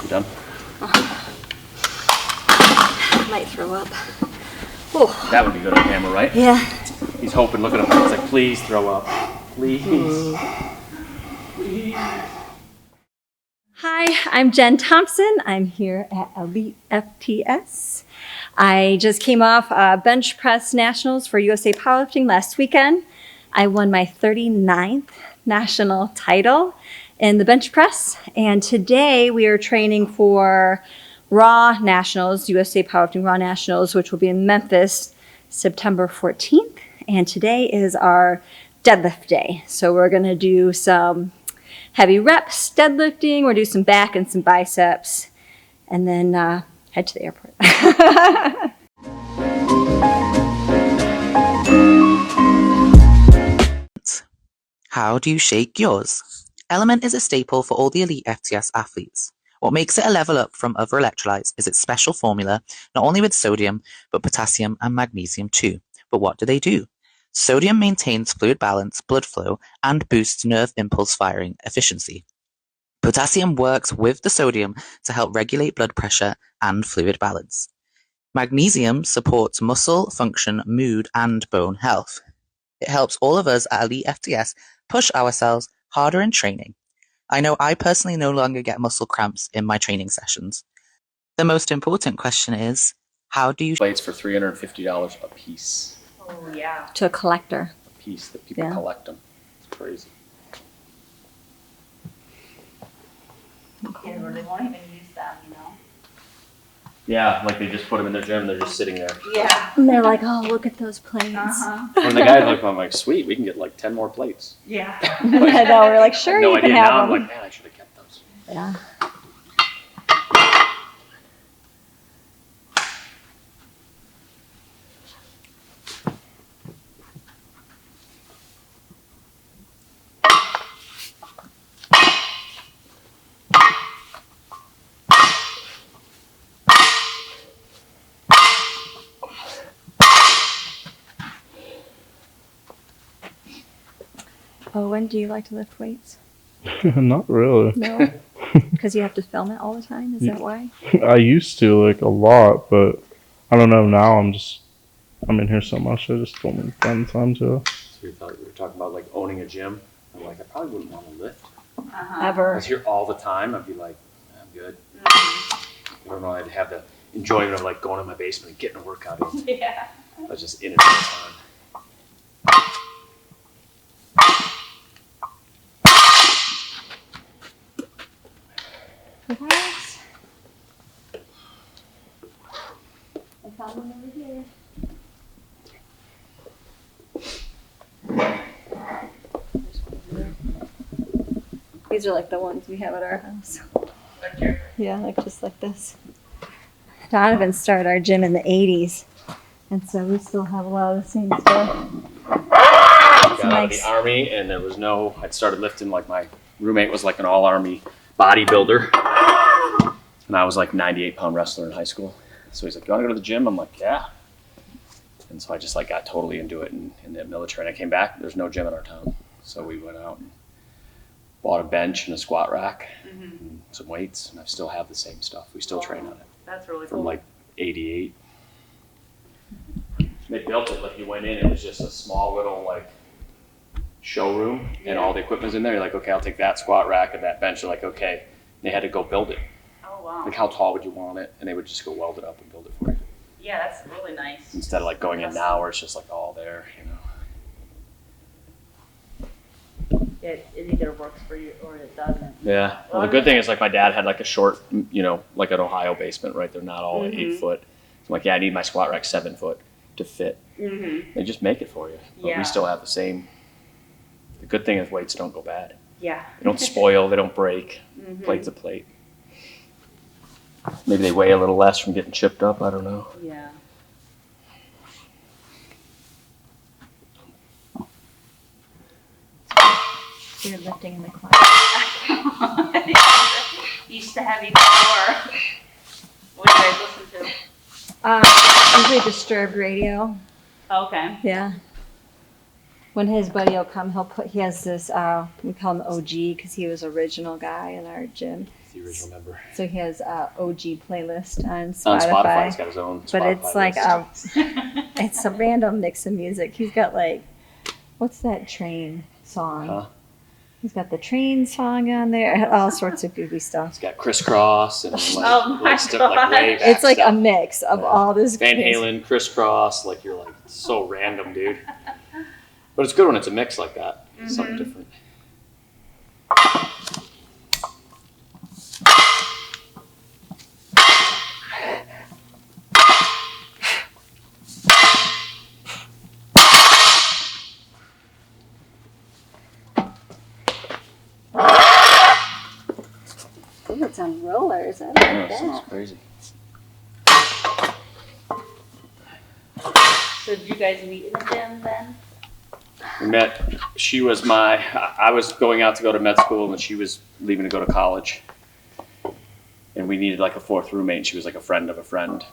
You done? Might throw up. Oh. That would be good on camera, right? Yeah. He's hoping, look at him. He's like, please throw up. Please. Please. Hi, I'm Jen Thompson. I'm here at elitefts. I just came off bench press nationals for USA Powerlifting last weekend. I won my 39th national title in the bench press, and today we are training for Raw Nationals, USA Powerlifting Raw Nationals, which will be in Memphis September 14th, and today is our deadlift day. So we're going to do some heavy reps, deadlifting, we'll do some back and some biceps, and then head to the airport. How do you shake yours? Element is a staple for all the elite FTS athletes. What makes it a level up from other electrolytes is its special formula, not only with sodium, but potassium and magnesium too. But what do? Sodium maintains fluid balance, blood flow, and boosts nerve impulse firing efficiency. Potassium works with the sodium to help regulate blood pressure and fluid balance. Magnesium supports muscle function, mood, and bone health. It helps all of us at Elite FTS push ourselves harder in training. I know I personally no longer get muscle cramps in my training sessions. The most important question is, how do you... Plates for $350 a piece. Oh, yeah. To a collector. A piece that people collect them. It's crazy. Kids really won't even use them, you know? Yeah, like they just put them in their gym and they're just sitting there. Yeah. And they're like, oh, look at those plates. When the guys look, I'm like, sweet, we can get like 10 more plates. Yeah. I know, we're like, sure, no you idea. can have Now them. I'm like, man, I should have kept those. Yeah. Oh, when do you like to lift weights? Not really. No? Because you have to film it all the time? Is that why? I used to, like, a lot, but I don't know, now I'm in here so much, I just don't find time to. So we were talking about like owning a gym. I'm like, I probably wouldn't want to lift. Ever. I was here all the time. I'd be like, I'm good. I don't know, I'd have the enjoyment of like going in my basement and getting a workout in. Yeah. I was just in it all the time. Yes. I found one over here. These are like the ones we have at our house. Yeah, like just like this. Donovan started our gym in the 80s, and so we still have a lot of the same stuff. Got out of the Army, and there was I'd started lifting, like my roommate was like an all-Army bodybuilder, and I was like 98-pound wrestler in high school. So he's like, you want to go to the gym? I'm like, yeah. And so I just like got totally into it in the military. And I came back, there's no gym in our town. So we went out and bought a bench and a squat rack and some weights, and I still have the same stuff. We still train on it. That's really cool. From like 88. They built it like you went in, it was just a small little like showroom and all the equipment's in there. You're like, okay, I'll take that squat rack and that bench. They're like, okay. They had to go build it. Oh, wow. Like, how tall would you want it? And they would just go weld it up and build it for you. Yeah, that's really nice. Instead of like going in now where it's just like all there, you know. It either works for you or it doesn't. Yeah. Well, the good thing is like my dad had like a short, like an Ohio basement, right? They're not all 8 foot. So I'm like, yeah, I need my squat rack 7 foot to fit. They just make it for you. But we still have the same. The good thing is weights don't go bad. Yeah. They don't spoil, they don't break. Plate's a plate. Maybe they weigh a little less from getting chipped up, I don't know. Yeah. So you're lifting in the class. Used to have you before. What do you guys listen to? Usually Disturbed Radio. Okay. Yeah. When his buddy will come, he has this, we call him OG because he was original guy in our gym. the original member. So he has OG playlist on Spotify. On Spotify, he's got his own Spotify but it's like list. it's a random mix of music. He's got like, what's that train song? Huh? He's got the train song on there, all sorts of goofy stuff. It's got Crisscross and like, Oh my like way back It's like stuff. a mix of all this. Van crazy- Halen, Crisscross, like you're like so random, dude. But it's good when it's a mix like that. It's something different. Ooh, it's on rollers. I like Yeah, that. sounds crazy. So did you guys meet in the gym then? We met. She was I was going out to go to med school, and she was leaving to go to college. And we needed like a fourth roommate. And she was like a friend of a friend,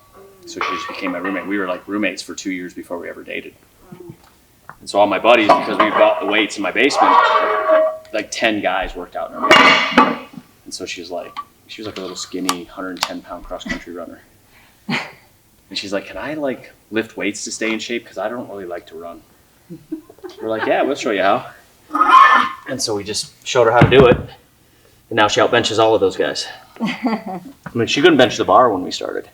so she just became my roommate. We were like roommates for 2 years before we ever dated. And so all my buddies, because we bought the weights in my basement, like 10 guys worked out in our basement. And so she was like a little skinny 110-pound cross-country runner. And she's like, can I like lift weights to stay in shape? Because I don't really like to run. We're like, yeah, we'll show you how. And so we just showed her how to do it. And now she outbenches all of those guys. I mean, she couldn't bench the bar when we started.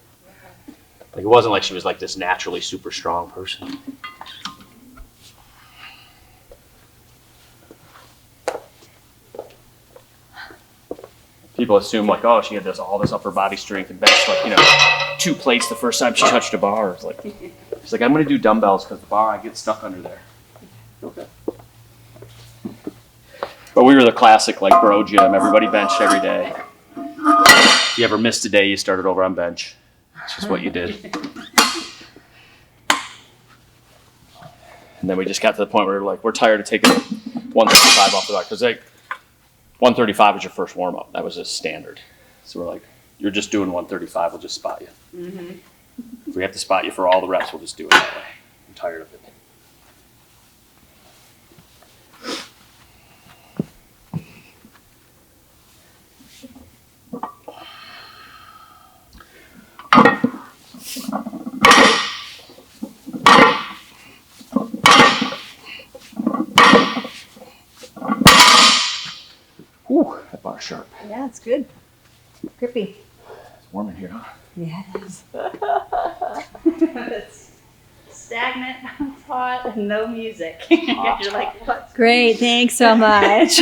Like, it wasn't like she was like this naturally super strong person. People assume like, oh, she had all this upper body strength and benched like, 2 plates the first time she touched a bar. It's like, she's like, I'm gonna do dumbbells because the bar, I get stuck under there. Okay. But we were the classic like bro gym. Everybody benched every day. If you ever missed a day, you started over on bench. It's just what you did. And then we just got to the point where we're tired of taking 135 off the bar because like 135 was your first warm up. That was a standard. So we're like, you're just doing 135. We'll just spot you. If we have to spot you for all the reps, we'll just do it that way. I'm tired of it. Whew, that bar's sharp. Yeah, it's good. Grippy. It's warm in here, huh? Yeah, it is. It's stagnant, it's hot, and no music. You're like, what? Great, thanks so much.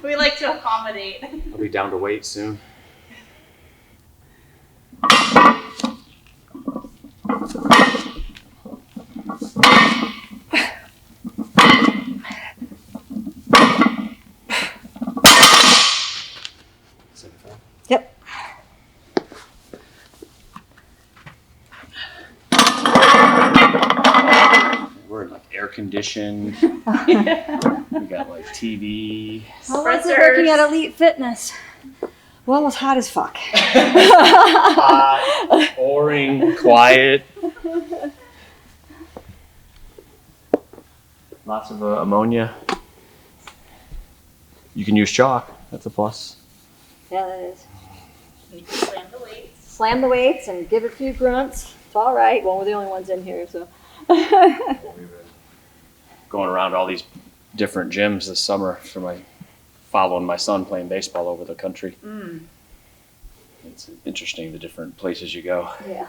We like to accommodate. I'll be down to weight soon. Yep. We're in like air conditioned. We got like TV. How was it working at Elite Fitness? Well, it was hot as fuck. Hot, boring, quiet. Lots of ammonia. You can use chalk. That's a plus. Yeah, that is. You can slam the weights. Slam the weights and give it a few grunts. It's all right. Well, we're the only ones in here, so. We've been going around all these different gyms this summer following my son playing baseball over the country. It's interesting the different places you go. Yeah.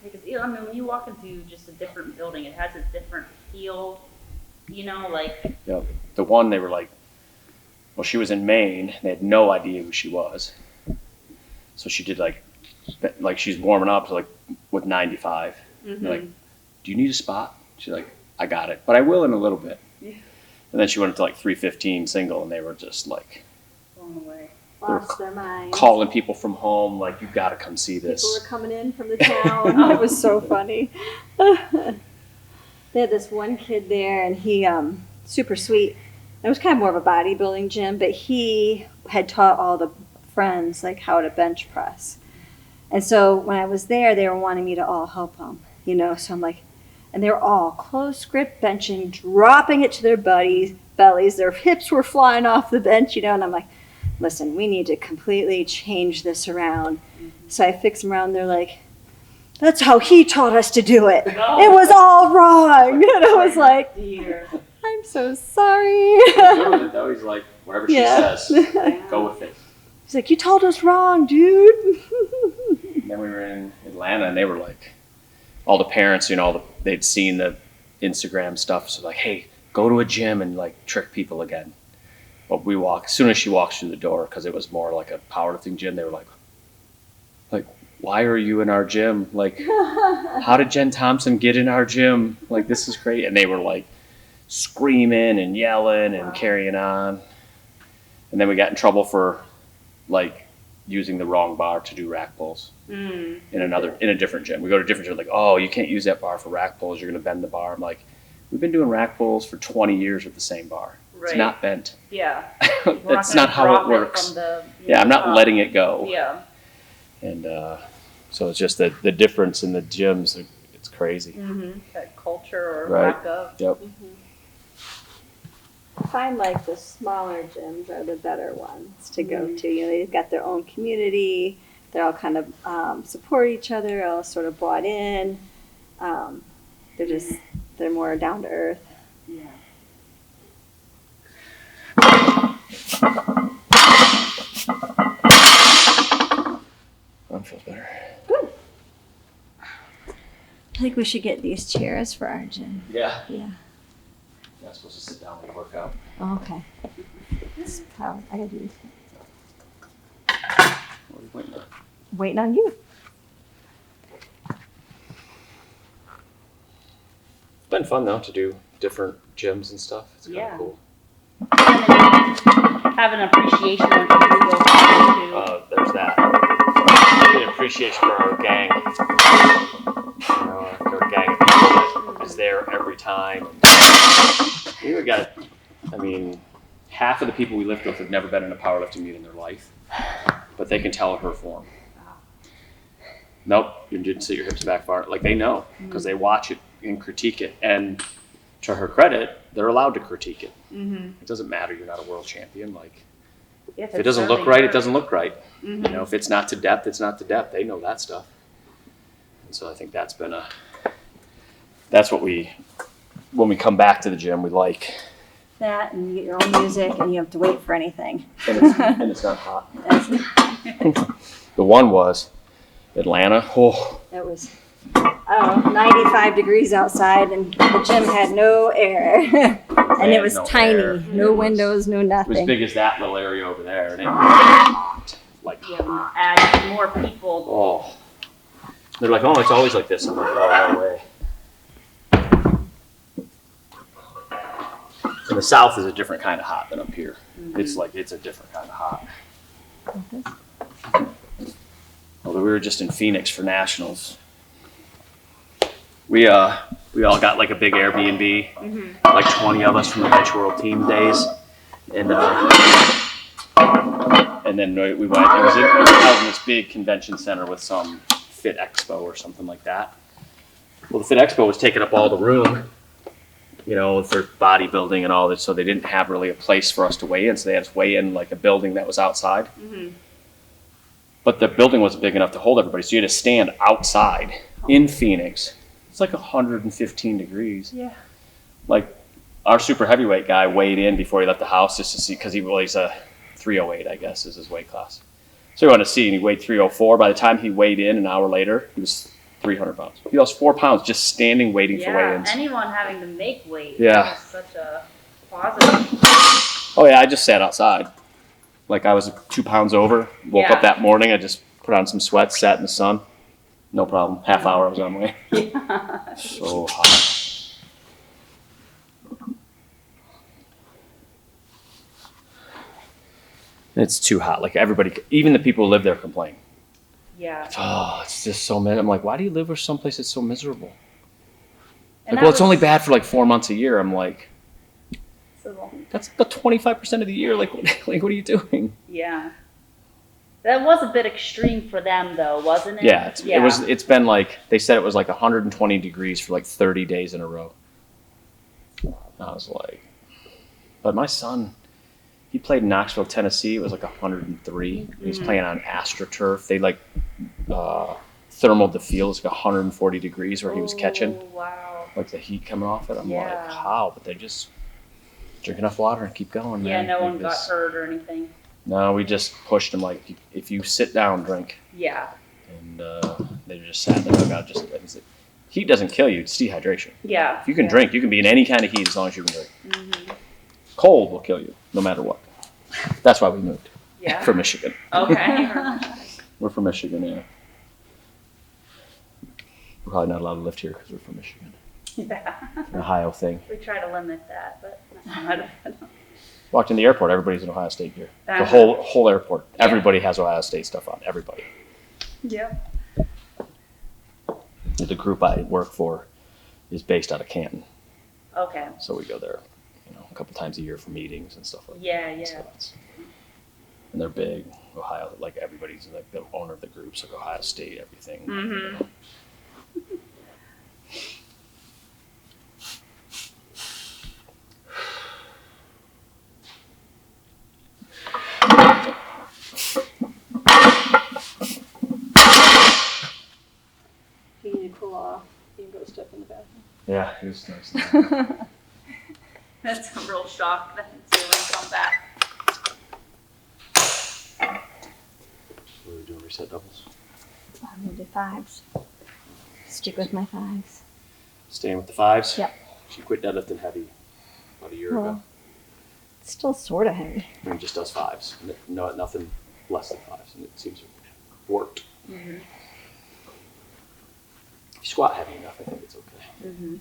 Because I mean, when you walk into just a different building, it has a different feel. Like. Yep. The one they were like, well, she was in Maine. They had no idea who she was. So she did like she's warming up like with 95. They're like, do you need a spot? She's like, I got it, but I will in a little bit. Yeah. And then she went into like 315 single, and they were just like Blown away. Lost their minds. calling people from home, like, you got to come see this. People were coming in from the town. It was so funny. They had this one kid there, and he, super sweet. It was kind of more of a bodybuilding gym, but he had taught all the friends like how to bench press. And so when I was there, they were wanting me to all help them, So I'm like, and they were all close grip benching, dropping it to their bellies. Their hips were flying off the bench, And I'm like, listen, we need to completely change this around. So I fix them around. They're like, that's how he taught us to do it. No. It was all wrong. And I was like, Dear. I'm so sorry. Though he's like, whatever she says, go with it. He's like, you told us wrong, dude. And then we were in Atlanta, and they were like, all the parents, they'd seen the Instagram stuff, so like, hey, go to a gym and like trick people again. But as soon as she walks through the door, because it was more like a powerlifting gym, they were like, why are you in our gym? Like, how did Jen Thompson get in our gym? Like, this is great. And they were like screaming and yelling and carrying on. And then we got in trouble for like using the wrong bar to do rack pulls in a different gym. We go to a different gym, like, oh, you can't use that bar for rack pulls. You're going to bend the bar. I'm like, we've been doing rack pulls for 20 years with the same bar. Right. It's not bent. Yeah. That's not how it works. I'm not letting it go. Yeah. And so it's just the difference in the gyms. It's crazy. That culture or Right. lack of. Yep. I find like the smaller gyms are the better ones to go to. They've got their own community. They're all kind of support each other, all sort of bought in. They're more down to earth. Yeah. That feels better. I think we should get these chairs for our gym. Yeah. Yeah. You're not supposed to sit down when you work out. Oh, okay. I gotta do this. What are you waiting on? Waiting on you. It's been fun though to do different gyms and stuff. It's kind of Yeah. cool. Have an appreciation when people go to. There's that. An appreciation for our gang. Our gang of people that is there every time. We got, half of the people we lift with have never been in a powerlifting meet in their life, but they can tell her form. Nope, you didn't sit your hips back far. Like they know because they watch it and critique it. And to her credit, they're allowed to critique it. It doesn't matter. You're not a world champion. Like if it doesn't look right, it doesn't look right. If it's not to depth, it's not to depth. They know that stuff. And so I think that's what when we come back to the gym, we like. That, and you get your own music, and you have to wait for anything. And it's not hot. The one was Atlanta. Oh. It was, 95 degrees outside, and the gym had no air. And it was no tiny. air. No windows, no It was nothing. big as that little area over there. And it was hot. Like, Yeah, add more people. oh. They're like, oh, it's always like this. I'm like, oh, no way. And the south is a different kind of hot than up here. It's a different kind of hot. Although we were just in Phoenix for nationals. We all got like a big Airbnb, like 20 of us from the Bench World team days. And then we went, it was out in this big convention center with some Fit Expo or something like that. Well, the Fit Expo was taking up all the room, for bodybuilding and all that, so they didn't have really a place for us to weigh in, so they had us weigh in like a building that was outside. But the building wasn't big enough to hold everybody, so you had to stand outside in Phoenix. It's like 115 degrees. Yeah. Like, our super heavyweight guy weighed in before he left the house just to see, because he's a 308, I guess, is his weight class. So he wanted to see, and he weighed 304. By the time he weighed in an hour later, he was 300 pounds. He lost 4 pounds just standing waiting for weigh-ins. Anyone having to make weight. Yeah. That was such a positive. Oh yeah, I just sat outside. Like I was 2 pounds over. Woke up that morning, I just put on some sweats, sat in the sun. No problem. Half hour I was on my way. Yeah. So hot. It's too hot. Like everybody, even the people who live there complain. Yeah. Oh, it's just so miserable. I'm like, why do you live someplace that's so miserable? And Like, well, it's only bad for like 4 months a year. I'm like, so, that's the 25% of the year. Like what are you doing? yeah. That was a bit extreme for them, though, wasn't it? Yeah, it's been like, they said it was like 120 degrees for like 30 days in a row. I was like, but my son, he played in Knoxville, Tennessee. It was like 103. He's playing on AstroTurf. They like thermal the field. It's like 140 degrees where he was catching. Wow. Like the heat coming off it. I'm Yeah. like, how? But they just drink enough water and keep going. Yeah, man. no one got Because- hurt or anything. No, we just pushed them like, if you sit down, drink. Yeah. And they just sat there. About just heat doesn't kill you. It's dehydration. Yeah. If you can drink, you can be in any kind of heat as long as you can drink. Mm-hmm. Cold will kill you, no matter what. That's why we moved Yeah. from Michigan. Okay. We're from Michigan, yeah. We're probably not allowed to lift here because we're from Michigan. Yeah. It's an Ohio thing. We try to limit that, but not Walked in the airport, everybody's in Ohio State gear. The Uh-huh. whole airport. Everybody has Ohio State stuff on. Everybody. Yeah. The group I work for is based out of Canton, Okay. so we go there, a couple times a year for meetings and stuff like Yeah, that. yeah. So and they're big. Ohio, like everybody's like the owner of the groups, like Ohio State, everything. Mm-hmm. If you need to cool off, you can go step in the bathroom. Yeah, it was nice. That's a real shock that it's come back. We're doing reset doubles. I'm gonna do fives. Stick with my fives. Staying with the fives? Yep. She quit deadlifting heavy about a year ago. Well, it's still sort of heavy. And just does fives. No, nothing less than fives. And it seems to have worked. Mm-hmm. If you squat heavy enough, I think it's okay. Mm-hmm.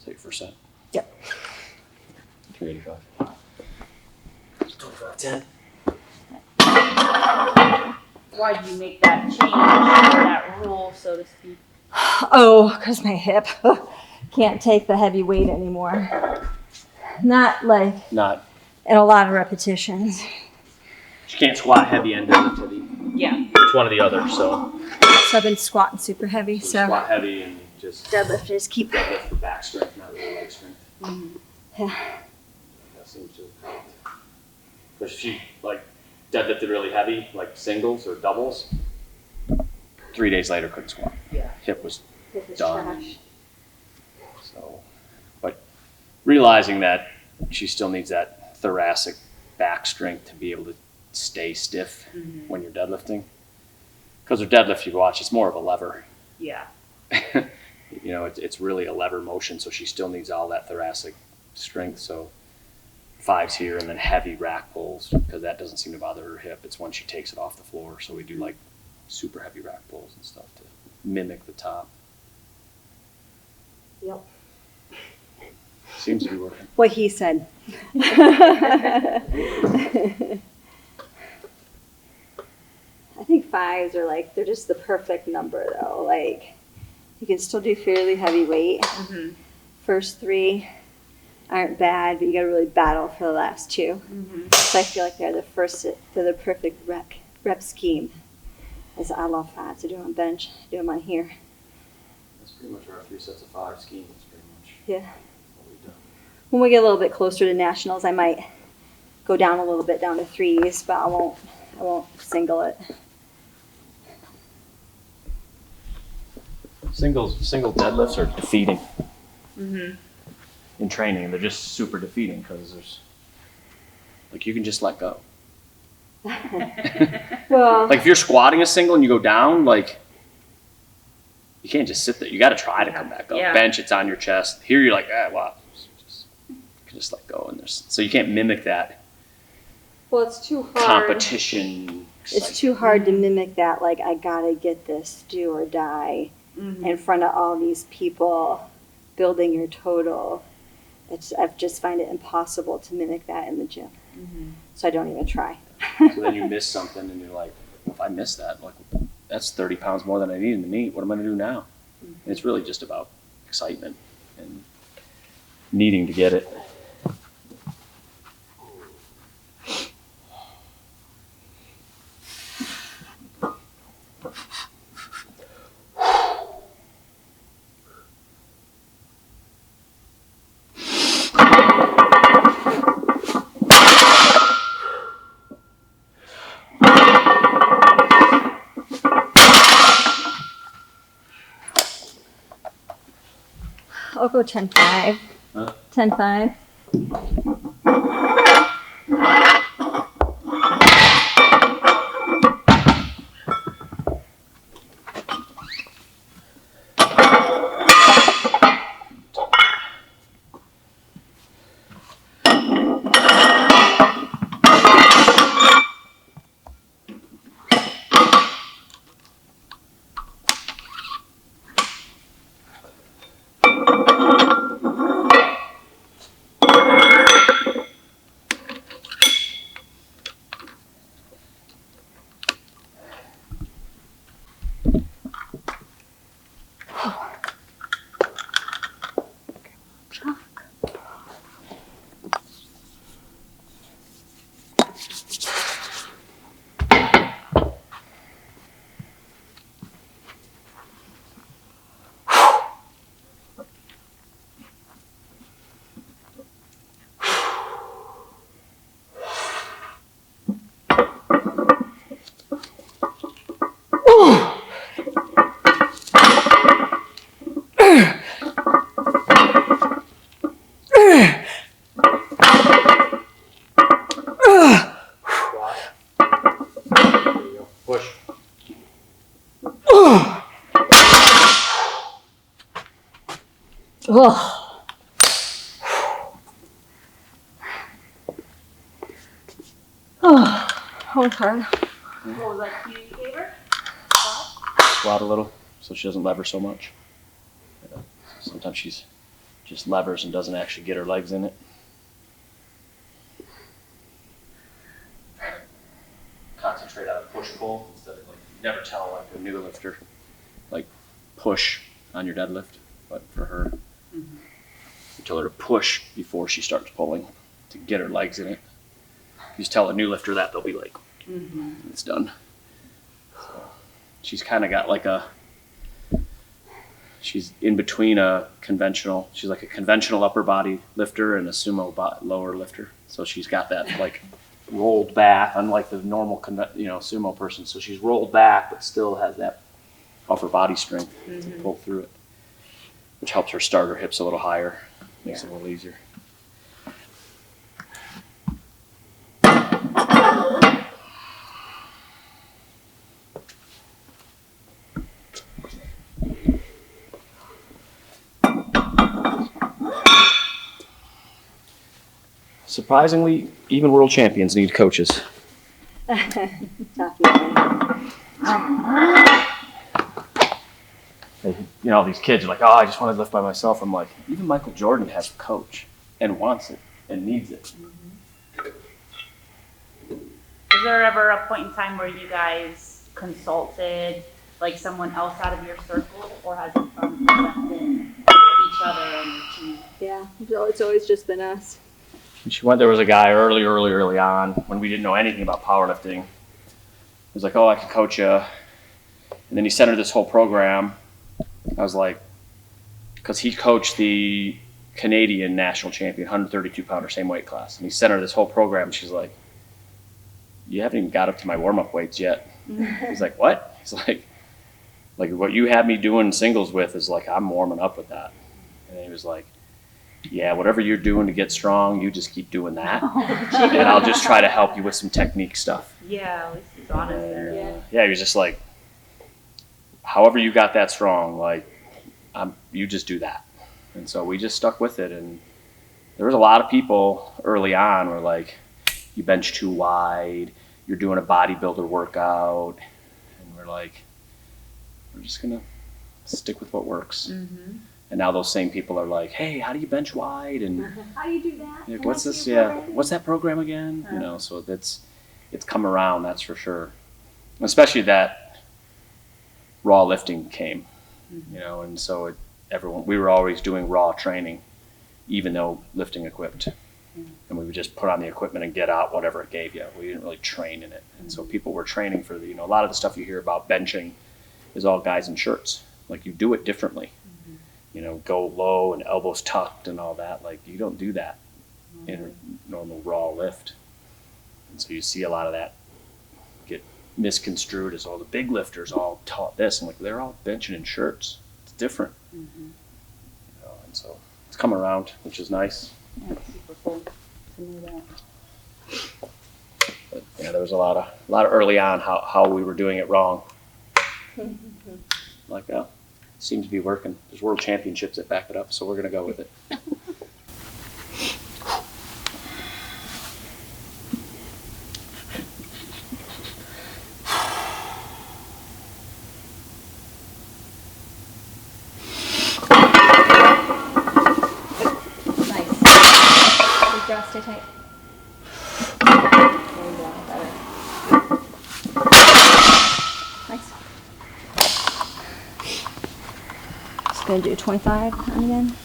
Take first set. Yep. 385. 25, 10. Why did you make that change, that rule, so to speak? Oh, because my hip can't take the heavy weight anymore. Not like Not, in a lot of repetitions. she can't squat heavy and deadlift heavy. Yeah. It's one or the other, so. So I've been squatting super heavy. So So squat heavy and just deadlift is keep. deadlift for back strength, not really leg strength. Yeah. That seems to have helped. Because she like deadlifted really heavy, like singles or doubles. 3 days later, couldn't squat. Yeah. Hip was Hip is done. trash. So, but realizing that she still needs that thoracic back strength to be able to stay stiff Mm-hmm. when you're deadlifting. Because her deadlift, you watch, it's more of a lever. Yeah. It's really a lever motion, so she still needs all that thoracic strength. So fives here and then heavy rack pulls, because that doesn't seem to bother her hip. It's when she takes it off the floor. So we do like super heavy rack pulls and stuff to mimic the top. Yep. Seems to be working. What he said. I think fives are like, they're just the perfect number though. Like, you can still do fairly heavy weight. Mm-hmm. First three aren't bad, but you gotta really battle for the last two. Mm-hmm. So I feel like they're the perfect rep scheme. As I love fives. I do them on bench, I do them on here. That's pretty much our 3 sets of 5 scheme. That's pretty much Yeah. what we've done. When we get a little bit closer to nationals, I might go down a little bit down to threes, but I won't single it. Single deadlifts are defeating Mm-hmm. in training. They're just super defeating because there's like you can just let go. Well, Like if you're squatting a single and you go down, like you can't just sit there. You got to try to come back up. Yeah. Bench, it's on your chest. Here you're like, wow, you can just let go. And so you can't mimic that it's too hard. competition. It's too hard to mimic that. Like, I gotta get this, do or die, Mm-hmm. in front of all these people, building your total. I just find it impossible to mimic that in the gym. Mm-hmm. So I don't even try. So then you miss something and you're like, if I miss that, like that's 30 pounds more than I need in the meet. What am I gonna do now? And it's really just about excitement and needing to get it. I'll go 10-5. Huh? 10-5. Push. Oh. Oh, that was hard. What was that cue you gave her? Squat a little so she doesn't lever so much. Sometimes she's just levers and doesn't actually get her legs in it. Concentrate on push pull instead of like, you never tell like a new lifter like push on your deadlift, but for her, you tell her to push before she starts pulling to get her legs in it. You just tell a new lifter that, they'll be like, it's done. So she's kind of got like she's in between she's like a conventional upper body lifter and a sumo lower lifter. So she's got that like rolled back, unlike the normal sumo person. So she's rolled back, but still has that upper body strength to pull through it, which helps her start her hips a little higher, makes it a little easier. Surprisingly, even world champions need coaches. You know, these kids are like, oh, I just want to lift by myself. I'm like, even Michael Jordan has a coach and wants it and needs it. Was there ever a point in time where you guys consulted like someone else out of your circle, or has it been each other and your team? Yeah, it's always just been us. There was a guy early on when we didn't know anything about powerlifting. He was like, oh, I can coach you. And then he sent her this whole program. I was like, because he coached the Canadian national champion, 132 pounder, same weight class. And he sent her this whole program. And she's like, you haven't even got up to my warm-up weights yet. He's like, what? He's like what you have me doing singles with is like, I'm warming up with that. And he was like, yeah, whatever you're doing to get strong, you just keep doing that. And I'll just try to help you with some technique stuff. Yeah, at least he's honest there. Yeah, he was just like, however you got that strong, like, you just do that. And so we just stuck with it. And there was a lot of people early on were like, you bench too wide, you're doing a bodybuilder workout. And we're like, we're just going to stick with what works. And now those same people are like, hey, how do you bench wide? And How do you do that? like, what's this? Yeah, what's that program again? You know, so it's come around, that's for sure. Especially that raw lifting came. you know, and so we were always doing raw training, even though lifting equipped. And we would just put on the equipment and get out whatever it gave you. We didn't really train in it. And so people were training for a lot of the stuff you hear about benching is all guys in shirts. Like, you do it differently. You know, go low and elbows tucked and all that. Like, you don't do that in a normal raw lift. And so you see a lot of that get misconstrued as all the big lifters all taught this. And like, they're all benching in shirts. It's different. You know, and so it's come around, which is nice. That's super cool to know that. But yeah, there was a lot of early on how we were doing it wrong. Like, oh, seems to be working. There's world championships that back it up, so we're gonna go with it. Nice. Big jaw, stay tight. There you go, better. Nice. Just gonna do 25 on again.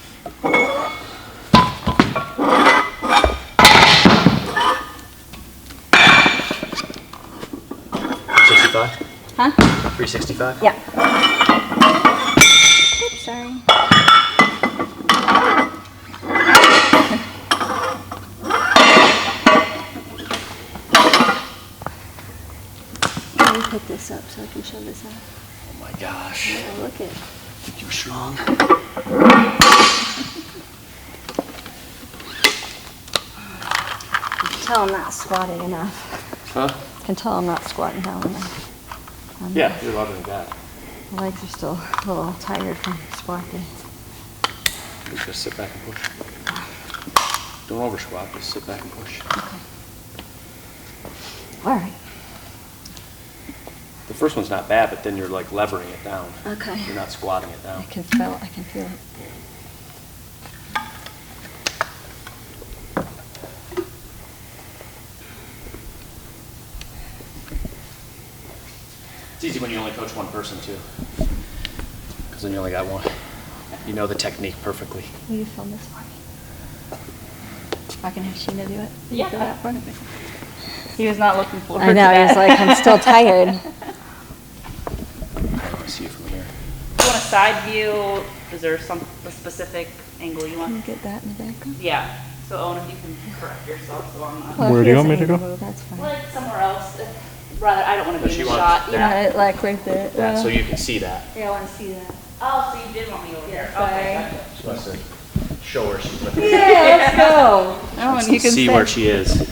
Huh? 365? Yeah. Oops, sorry. Let me put this up so I can show this off. Oh my gosh. Oh, look it. Think you're strong? I can tell I'm not squatting enough. Huh? I can tell I'm not squatting down enough. Yeah, you're louder than that. My legs are still a little tired from squatting. Just sit back and push. Don't over squat, just sit back and push. Okay. All right. The first one's not bad, but then you're like levering it down. Okay. You're not squatting it down. I can feel it. It's easy when you only coach one person too, because then you only got one. You know the technique perfectly. Will you film this for me? I can have Sheena do it. Will you do that for me? He was not looking forward I to know, that. he's like, I'm still tired. I want to see it from here. You want a side view? Is there a specific angle you Can want? you get that in the background? Yeah. So Owen, if you can correct yourself so I'm not. Well, Where if do you he want me to doesn't go? move, That's fine. Like somewhere else. Rather, I don't want to No, be she in the wants shot. You know? Yeah, like right there. That, so you can see that. Yeah, I want to see that. Oh, so you did want me over here. sorry. Okay, gotcha. She wants to show her she's lifting. Yeah, let's go. Owen, you can See sit. where she is.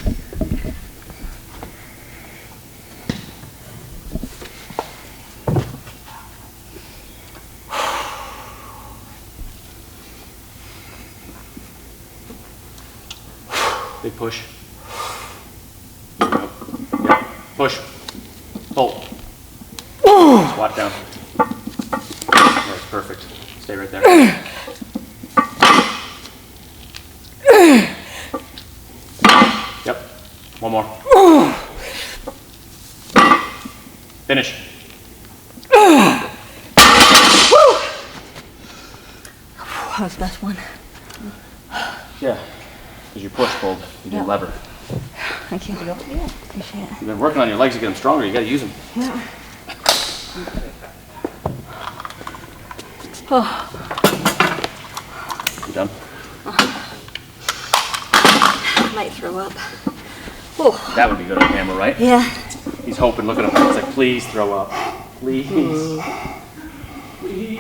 Big push. There you go. Yeah. Push. Pull. Squat down. That's perfect. Stay right there. Yep. One more. Finish. That was the best one. Yeah. Because you push, pulled. You didn't Yeah. lever. Thank you. Yeah. Appreciate it. You've been working on your legs to get them stronger. You got to use them. Yeah. Oh, You done? might throw up. Oh, That would be good on camera, right? yeah. He's hoping, look at him. He's like, please throw up. Please. Please.